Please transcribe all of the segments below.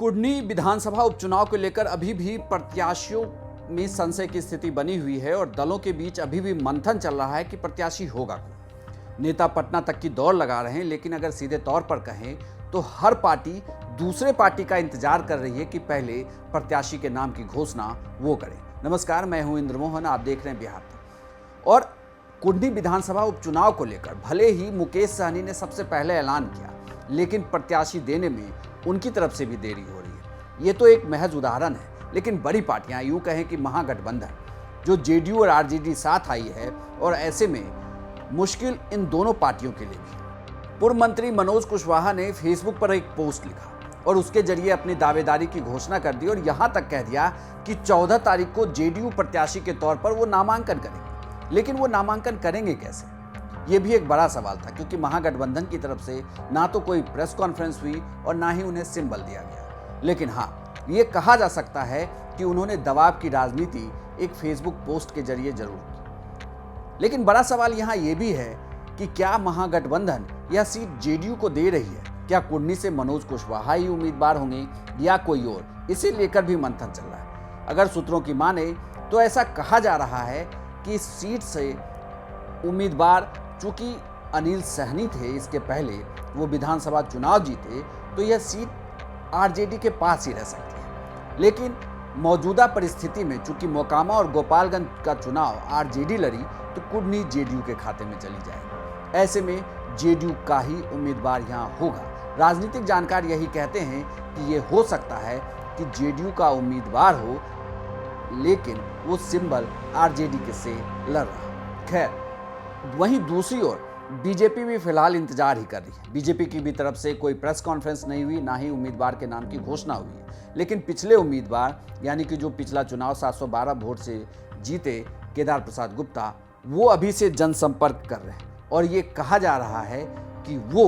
कुढ़नी विधानसभा उपचुनाव को लेकर अभी भी प्रत्याशियों में संशय की स्थिति बनी हुई है और दलों के बीच अभी भी मंथन चल रहा है कि प्रत्याशी होगा कौन। नेता पटना तक की दौड़ लगा रहे हैं, लेकिन अगर सीधे तौर पर कहें तो हर पार्टी दूसरे पार्टी का इंतजार कर रही है कि पहले प्रत्याशी के नाम की घोषणा वो करे। नमस्कार, मैं हूं इंद्रमोहन, आप देख रहे हैं बिहार तक। और कुढ़नी विधानसभा उपचुनाव को लेकर भले ही मुकेश सहनी ने सबसे पहले ऐलान किया, लेकिन प्रत्याशी देने में उनकी तरफ से भी देरी हो रही है। ये तो एक महज उदाहरण है, लेकिन बड़ी पार्टियां, यूं कहें कि महागठबंधन, जो जेडीयू और आरजेडी साथ आई है, और ऐसे में मुश्किल इन दोनों पार्टियों के लिए भी। पूर्व मंत्री मनोज कुशवाहा ने फेसबुक पर एक पोस्ट लिखा और उसके जरिए अपनी दावेदारी की घोषणा कर दी और यहां तक कह दिया कि 14 तारीख को जेडीयू प्रत्याशी के तौर पर वो नामांकन करेंगे। लेकिन वो नामांकन करेंगे कैसे, ये भी एक बड़ा सवाल था, क्योंकि महागठबंधन की तरफ से ना तो कोई प्रेस कॉन्फ्रेंस हुई और ना ही उन्हें सिंबल दिया गया। लेकिन हाँ, ये कहा जा सकता है कि उन्होंने दबाव की राजनीति एक फेसबुक पोस्ट के जरिए जरूर की। लेकिन बड़ा सवाल यहाँ ये भी है कि क्या महागठबंधन यह सीट जेडीयू को दे रही है? क्या कुढ़नी से मनोज कुशवाहा ही उम्मीदवार होंगे या कोई और? इसे लेकर भी मंथन चल रहा है। अगर सूत्रों की माने तो ऐसा कहा जा रहा है कि इस सीट से उम्मीदवार, चूंकि अनिल सहनी थे, इसके पहले वो विधानसभा चुनाव जीते, तो यह सीट आरजेडी के पास ही रह सकती है। लेकिन मौजूदा परिस्थिति में चूंकि मोकामा और गोपालगंज का चुनाव आरजेडी लड़ी, तो कुढ़नी जेडीयू के खाते में चली जाएगी। ऐसे में जेडीयू का ही उम्मीदवार यहाँ होगा। राजनीतिक जानकार यही कहते हैं कि ये हो सकता है कि जेडीयू का उम्मीदवार हो, लेकिन वो सिंबल आरजेडी के से लड़ रहा। खैर, वहीं दूसरी ओर बीजेपी भी फिलहाल इंतजार ही कर रही है। बीजेपी की भी तरफ से कोई प्रेस कॉन्फ्रेंस नहीं हुई, ना ही उम्मीदवार के नाम की घोषणा हुई है। लेकिन पिछले उम्मीदवार, यानी कि जो पिछला चुनाव 712 वोट से जीते, केदार प्रसाद गुप्ता, वो अभी से जनसंपर्क कर रहे हैं और ये कहा जा रहा है कि वो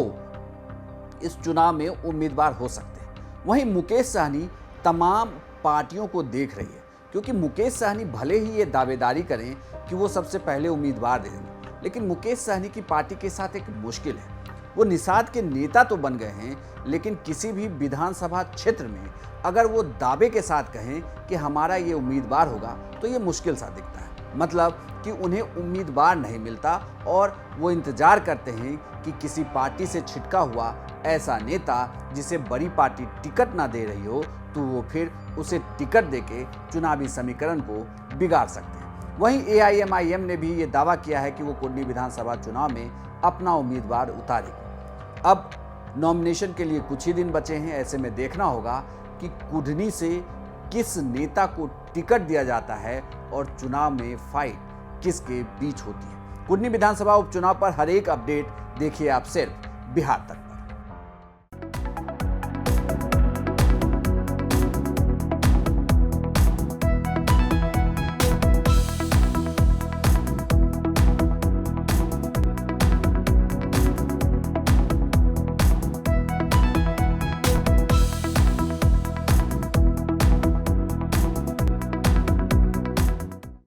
इस चुनाव में उम्मीदवार हो सकते हैं। वहीं मुकेश सहनी तमाम पार्टियों को देख रही है, क्योंकि मुकेश सहनी भले ही ये दावेदारी करें कि वो सबसे पहले उम्मीदवार दे देंगे, लेकिन मुकेश सहनी की पार्टी के साथ एक मुश्किल है। वो निषाद के नेता तो बन गए हैं, लेकिन किसी भी विधानसभा क्षेत्र में अगर वो दावे के साथ कहें कि हमारा ये उम्मीदवार होगा, तो ये मुश्किल सा दिखता है। मतलब कि उन्हें उम्मीदवार नहीं मिलता और वो इंतजार करते हैं कि किसी पार्टी से छिटका हुआ ऐसा नेता, जिसे बड़ी पार्टी टिकट ना दे रही हो, तो वो फिर उसे टिकट देके चुनावी समीकरण को बिगाड़ सकते हैं। वहीं एआईएमआईएम ने भी ये दावा किया है कि वो कुढ़नी विधानसभा चुनाव में अपना उम्मीदवार उतारेगी। अब नॉमिनेशन के लिए कुछ ही दिन बचे हैं। ऐसे में देखना होगा कि कुढ़नी से किस नेता को टिकट दिया जाता है और चुनाव में फाइट किसके बीच होती है। कुढ़नी विधानसभा उपचुनाव पर हर एक अपडेट देखिए आप सिर्फ बिहार तक।